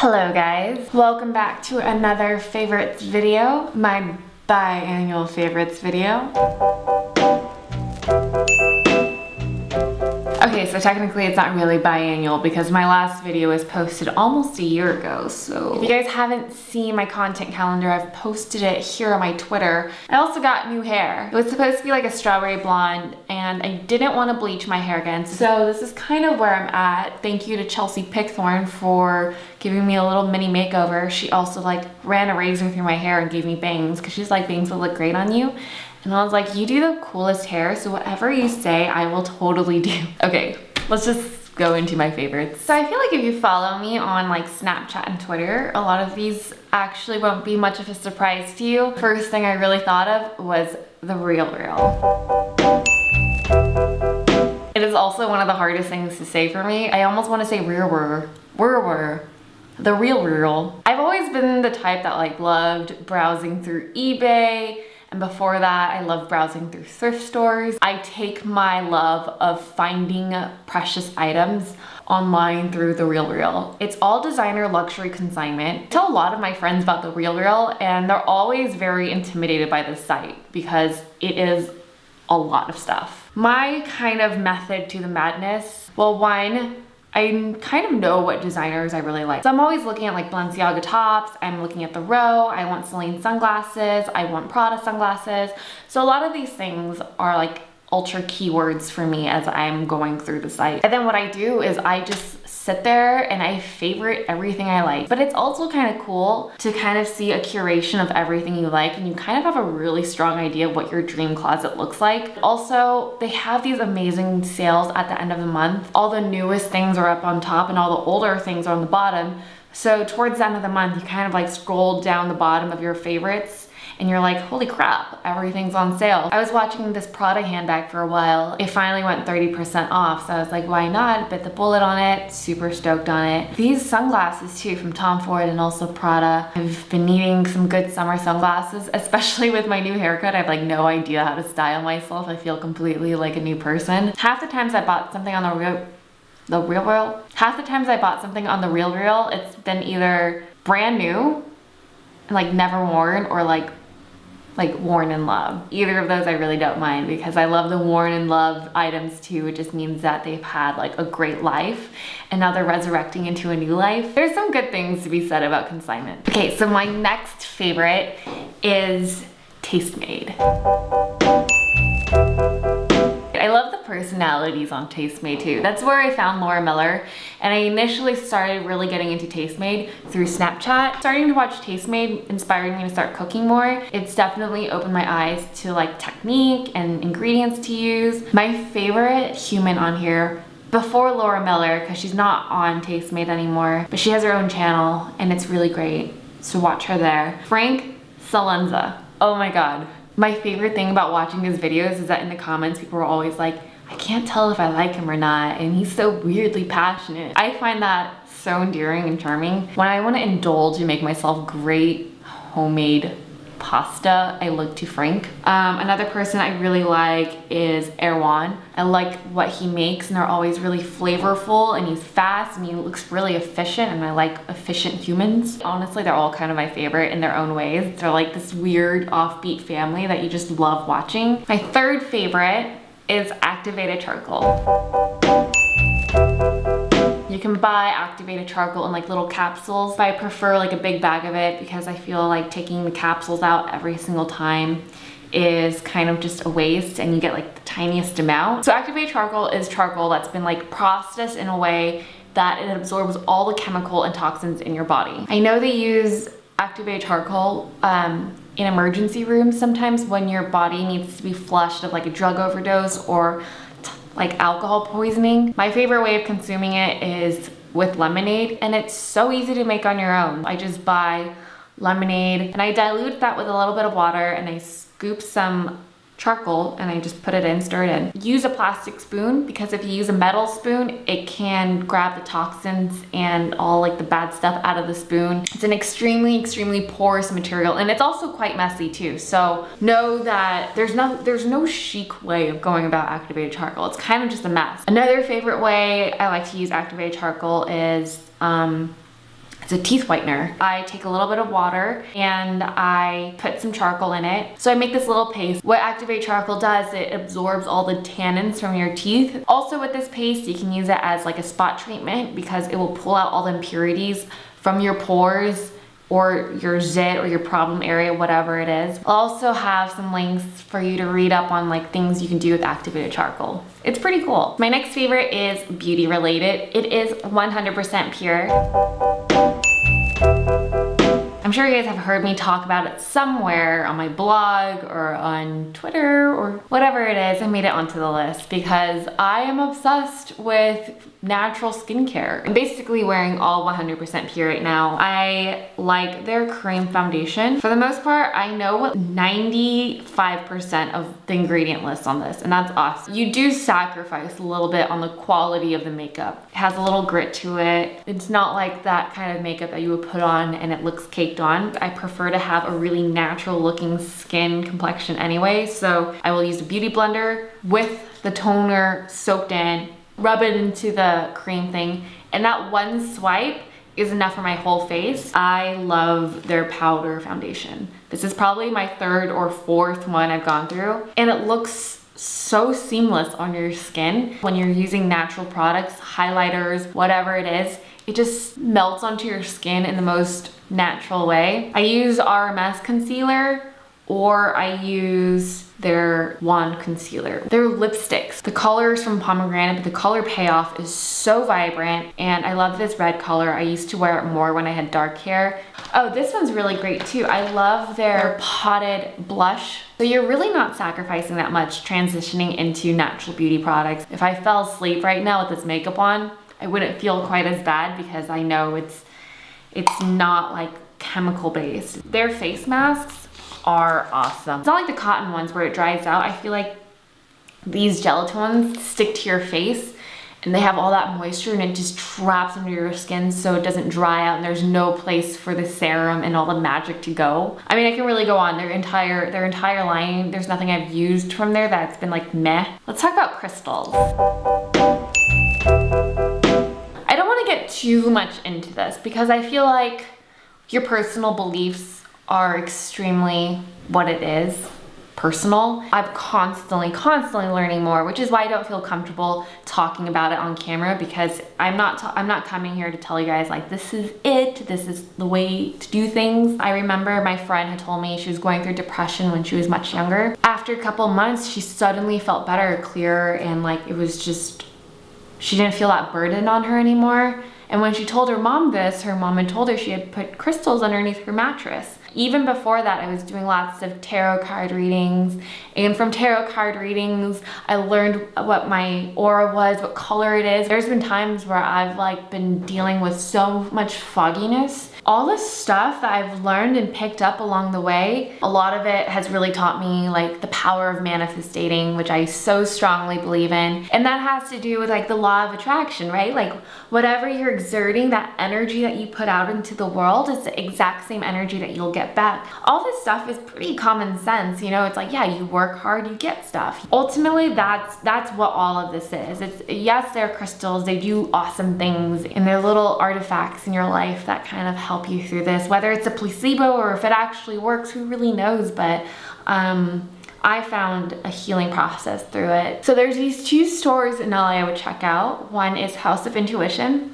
Hello guys, welcome back to another favorites video, my biannual favorites video. Okay, so technically it's not really biannual because my last video was posted almost a year ago. So if you guys haven't seen my content calendar, I've posted it here on my Twitter. I also got new hair. It was supposed to be like a strawberry blonde and I didn't want to bleach my hair again. So this is kind of where I'm at. Thank you to Chelsea Pickthorn for giving me a little mini makeover. She also like ran a razor through my hair and gave me bangs because she's like, bangs will look great on you. And I was like, you do the coolest hair, so whatever you say, I will totally do. Okay, let's just go into my favorites. So I feel like if you follow me on like Snapchat and Twitter, a lot of these actually won't be much of a surprise to you. First thing I really thought of was the Real. It is also one of the hardest things to say for me. I almost want to say the Real. I've always been the type that like loved browsing through eBay. And before that, I love browsing through thrift stores. I take my love of finding precious items online through the Real. It's all designer luxury consignment. I tell a lot of my friends about the Real and they're always very intimidated by this site because it is a lot of stuff. My kind of method to the madness, well, one, I kind of know what designers I really like. So I'm always looking at like Balenciaga tops, I'm looking at the Row, I want Celine sunglasses, I want Prada sunglasses. So a lot of these things are like ultra keywords for me as I'm going through the site. And then what I do is I just sit there and I favorite everything I like. But it's also kind of cool to kind of see a curation of everything you like and you kind of have a really strong idea of what your dream closet looks like. Also, they have these amazing sales at the end of the month. All the newest things are up on top and all the older things are on the bottom. So towards the end of the month, you kind of like scroll down the bottom of your favorites and you're like, holy crap, everything's on sale. I was watching this Prada handbag for a while. It finally went 30% off. So I was like, why not? Bit the bullet on it, super stoked on it. These sunglasses too from Tom Ford and also Prada. I've been needing some good summer sunglasses, especially with my new haircut. I have like no idea how to style myself. I feel completely like a new person. Half the times I bought something on the Real. Half the times I bought something on the Real, it's been either brand new and like never worn or like worn in love. Either of those I really don't mind because I love the worn in love items too. It just means that they've had like a great life and now they're resurrecting into a new life. There's some good things to be said about consignment. Okay, so my next favorite is Tastemade. I love the personalities on Tastemade too. That's where I found Laura Miller and I initially started really getting into Tastemade through Snapchat. Starting to watch Tastemade inspired me to start cooking more. It's definitely opened my eyes to like technique and ingredients to use. My favorite human on here before Laura Miller, because she's not on Tastemade anymore, but she has her own channel and it's really great, so watch her there. Frank Salenza. Oh my god. My favorite thing about watching his videos is that in the comments people are always like, I can't tell if I like him or not, and he's so weirdly passionate. I find that so endearing and charming. When I want to indulge and make myself great homemade pasta, I look to Frank. Another person I really like is Erwan. I like what he makes and they're always really flavorful and he's fast and he looks really efficient and I like efficient humans. Honestly, they're all kind of my favorite in their own ways. They're like this weird offbeat family that you just love watching. My third favorite is activated charcoal. You can buy activated charcoal in like little capsules, but I prefer like a big bag of it because I feel like taking the capsules out every single time is kind of just a waste and you get like the tiniest amount. So activated charcoal is charcoal that's been like processed in a way that it absorbs all the chemical and toxins in your body. I know they use activated charcoal in emergency rooms sometimes when your body needs to be flushed of like a drug overdose or like alcohol poisoning. My favorite way of consuming it is with lemonade and it's so easy to make on your own. I just buy lemonade and I dilute that with a little bit of water and I scoop some charcoal and I just put it in, stir it in. Use a plastic spoon because if you use a metal spoon, it can grab the toxins and all like the bad stuff out of the spoon. It's an extremely porous material and it's also quite messy too. So know that there's no chic way of going about activated charcoal. It's kind of just a mess. Another favorite way I like to use activated charcoal is It's a teeth whitener. I take a little bit of water and I put some charcoal in it. So I make this little paste. What Activate Charcoal does, it absorbs all the tannins from your teeth. Also with this paste, you can use it as like a spot treatment because it will pull out all the impurities from your pores or your zit or your problem area, whatever it is. I'll also have some links for you to read up on like things you can do with activated charcoal. It's pretty cool. My next favorite is beauty related. It is 100% pure. I'm sure you guys have heard me talk about it somewhere on my blog or on Twitter or whatever it is. I made it onto the list because I am obsessed with natural skincare. I'm basically wearing all 100% pure right now. I like their cream foundation. For the most part, I know 95% of the ingredient list on this, and that's awesome. You do sacrifice a little bit on the quality of the makeup. It has a little grit to it. It's not like that kind of makeup that you would put on and it looks caked on. I prefer to have a really natural looking skin complexion anyway, so I will use a beauty blender with the toner soaked in, rub it into the cream thing, and that one swipe is enough for my whole face. I love their powder foundation. This is probably my third or fourth one I've gone through, and it looks so seamless on your skin. When you're using natural products, highlighters, whatever it is, it just melts onto your skin in the most natural way. I use RMS concealer or I use their wand concealer. Their lipsticks, the color is from pomegranate, but the color payoff is so vibrant, and I love this red color. I used to wear it more when I had dark hair. Oh, this one's really great too. I love their potted blush. So you're really not sacrificing that much transitioning into natural beauty products. If I fell asleep right now with this makeup on, I wouldn't feel quite as bad because I know it's not like chemical based. Their face masks are awesome. It's not like the cotton ones where it dries out. I feel like these gelatin ones stick to your face and they have all that moisture and it just traps under your skin so it doesn't dry out and there's no place for the serum and all the magic to go. I mean, I can really go on. Their entire line, there's nothing I've used from there that's been like meh. Let's talk about crystals. I don't want to get too much into this because I feel like your personal beliefs are extremely what it is, personal. I'm constantly learning more, which is why I don't feel comfortable talking about it on camera because I'm not coming here to tell you guys like this is it, this is the way to do things. I remember my friend had told me she was going through depression when she was much younger. After a couple months, she suddenly felt better, clearer, and like it was just, she didn't feel that burden on her anymore. And when she told her mom this, her mom had told her she had put crystals underneath her mattress. Even before that, I was doing lots of tarot card readings. And from tarot card readings, I learned what my aura was, what color it is. There's been times where I've like been dealing with so much fogginess. All this stuff that I've learned and picked up along the way, a lot of it has really taught me like the power of manifesting, which I so strongly believe in. And that has to do with like the law of attraction, right? Like whatever you're exerting, that energy that you put out into the world is the exact same energy that you'll get back. All this stuff is pretty common sense, you know? It's like, yeah, you work hard, you get stuff. Ultimately, that's what all of this is. It's, yes, they're crystals, they do awesome things, and they're little artifacts in your life that kind of help you through this. Whether it's a placebo or if it actually works, who really knows? But I found a healing process through it. So there's these two stores in LA I would check out. One is House of Intuition,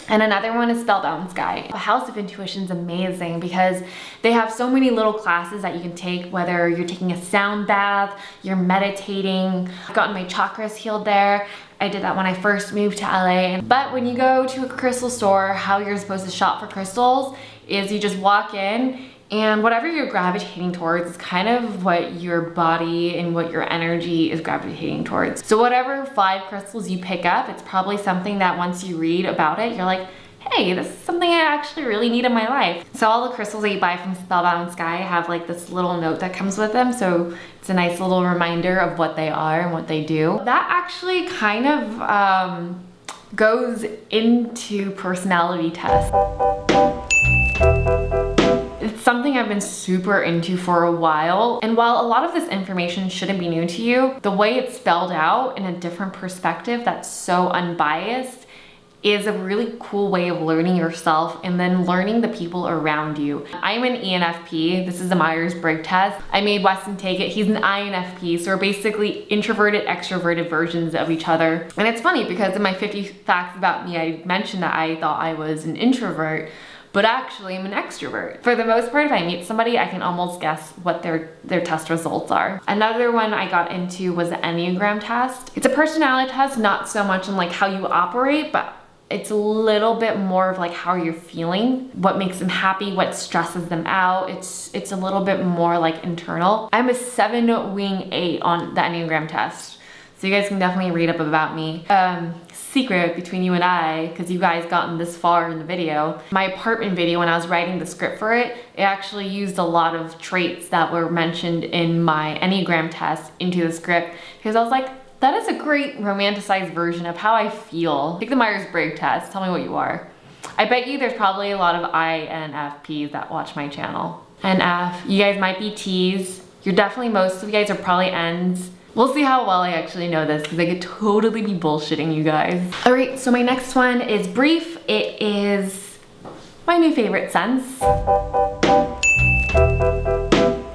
and another one is Spellbound Sky. The House of Intuition is amazing because they have so many little classes that you can take, whether you're taking a sound bath, you're meditating. I've gotten my chakras healed there. I did that when I first moved to LA. But when you go to a crystal store, how you're supposed to shop for crystals is you just walk in and whatever you're gravitating towards is kind of what your body and what your energy is gravitating towards. So whatever 5 crystals you pick up, it's probably something that once you read about it, you're like, hey, this is something I actually really need in my life. So all the crystals that you buy from Spellbound Sky have like this little note that comes with them. So it's a nice little reminder of what they are and what they do. That actually kind of goes into personality tests. It's something I've been super into for a while. And while a lot of this information shouldn't be new to you, the way it's spelled out in a different perspective that's so unbiased is a really cool way of learning yourself and then learning the people around you. I'm an ENFP. This is a Myers-Briggs test. I made Weston take it. He's an INFP. So we're basically introverted, extroverted versions of each other. And it's funny because in my 50 facts about me, I mentioned that I thought I was an introvert, but actually I'm an extrovert. For the most part, if I meet somebody, I can almost guess what their test results are. Another one I got into was the Enneagram test. It's a personality test, not so much in like how you operate, but it's a little bit more of like how you're feeling, what makes them happy, what stresses them out. It's a little bit more like internal. I'm a 7 wing 8 on the Enneagram test. So you guys can definitely read up about me. Secret between you and I, because you guys gotten this far in the video, my apartment video, when I was writing the script for it, it actually used a lot of traits that were mentioned in my Enneagram test into the script, because I was like, that is a great romanticized version of how I feel. Take the Myers-Briggs test, tell me what you are. I bet you there's probably a lot of INFPs that watch my channel. NF, you guys might be Ts. You're definitely, most of you guys are probably Ns. We'll see how well I actually know this because I could totally be bullshitting you guys. All right, so my next one is brief. It is my new favorite scents.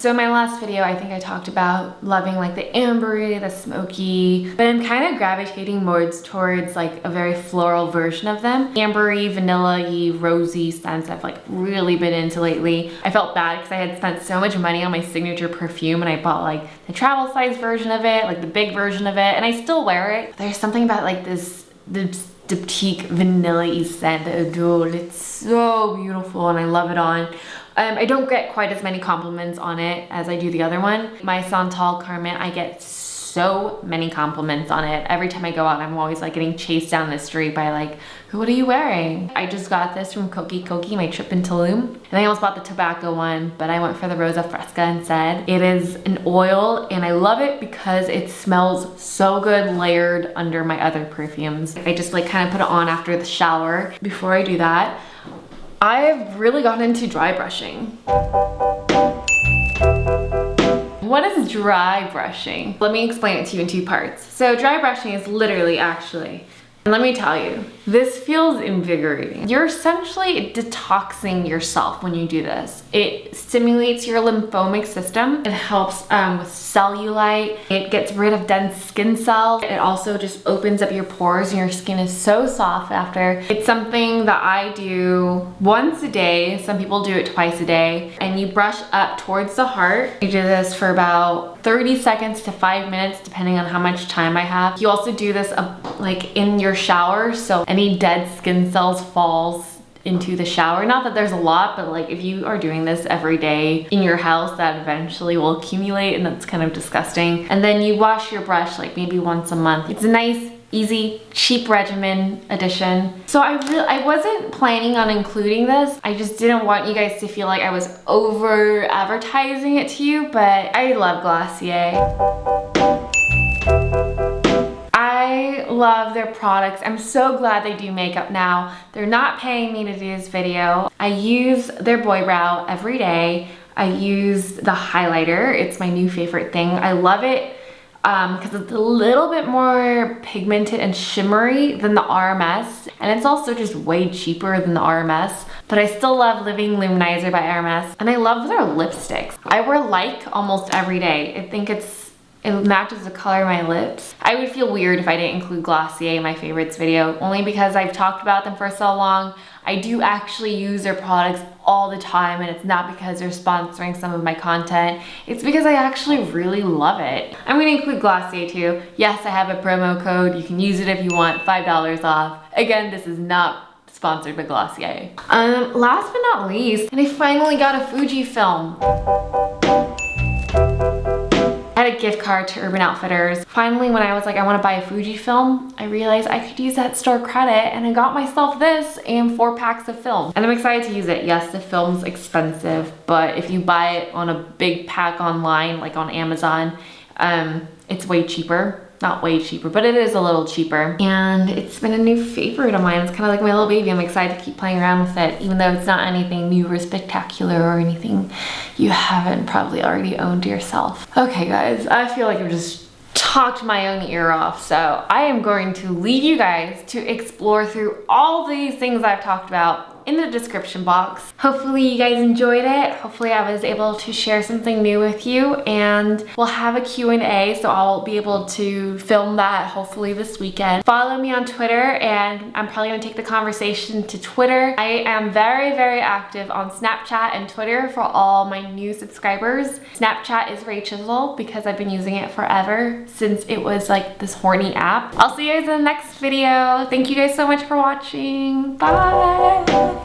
So in my last video, I think I talked about loving like the ambery, the smoky, but I'm kind of gravitating more towards like a very floral version of them. Ambery, vanilla-y, rosy scents I've like really been into lately. I felt bad because I had spent so much money on my signature perfume and I bought like the travel size version of it, like the big version of it, and I still wear it. There's something about like this diptyque vanilla-y scent that, dude, it's so beautiful and I love it on. I don't get quite as many compliments on it as I do the other one. My Santal Carmen, I get so many compliments on it. Every time I go out, I'm always like getting chased down the street by like, what are you wearing? I just got this from Koki Koki, my trip in Tulum. And I almost bought the tobacco one, but I went for the Rosa Fresca instead. It is an oil and I love it because it smells so good layered under my other perfumes. I just like kind of put it on after the shower. Before I do that, I've really gotten into dry brushing. What is dry brushing? Let me explain it to you in 2 parts. So dry brushing is literally actually, and let me tell you, this feels invigorating. You're essentially detoxing yourself when you do this. It stimulates your lymphomic system. It helps with cellulite. It gets rid of dense skin cells. It also just opens up your pores and your skin is so soft after. It's something that I do once a day. Some people do it twice a day. And you brush up towards the heart. You do this for about 30 seconds to 5 minutes, depending on how much time I have. You also do this like in your shower, so any dead skin cells falls into the shower. Not that there's a lot, but like if you are doing this every day in your house, that eventually will accumulate and that's kind of disgusting. And then you wash your brush like maybe once a month. It's a nice, easy, cheap regimen addition. So I wasn't planning on including this. I just didn't want you guys to feel like I was over advertising it to you, but I love Glossier. I love their products. I'm so glad they do makeup now. They're not paying me to do this video. I use their Boy Brow every day. I use the highlighter. It's my new favorite thing. I love it because it's a little bit more pigmented and shimmery than the RMS. And it's also just way cheaper than the RMS. But I still love Living Luminizer by RMS. And I love their lipsticks. I wear like almost every day. I think it matches the color of my lips. I would feel weird if I didn't include Glossier in my favorites video, only because I've talked about them for so long. I do actually use their products all the time, and it's not because they're sponsoring some of my content. It's because I actually really love it. I'm gonna include Glossier too. Yes, I have a promo code. You can use it if you want, $5 off. Again, this is not sponsored by Glossier. Last but not least, and I finally got a FujiFilm. I had a gift card to Urban Outfitters. Finally, when I was like, I want to buy a FujiFilm, I realized I could use that store credit, and I got myself this and 4 packs of film. And I'm excited to use it. Yes, the film's expensive, but if you buy it on a big pack online, like on Amazon, it's way cheaper. Not way cheaper, but it is a little cheaper. And it's been a new favorite of mine. It's kind of like my little baby. I'm excited to keep playing around with it, even though it's not anything new or spectacular or anything you haven't probably already owned yourself. Okay guys, I feel like I'm just talked my own ear off. So I am going to leave you guys to explore through all these things I've talked about in the description box. Hopefully you guys enjoyed it. Hopefully I was able to share something new with you, and we'll have a Q&A, so I'll be able to film that hopefully this weekend. Follow me on Twitter, and I'm probably gonna take the conversation to Twitter. I am very, very active on Snapchat and Twitter for all my new subscribers. Snapchat is raych, because I've been using it forever, since it was like this horny app. I'll see you guys in the next video. Thank you guys so much for watching. Bye.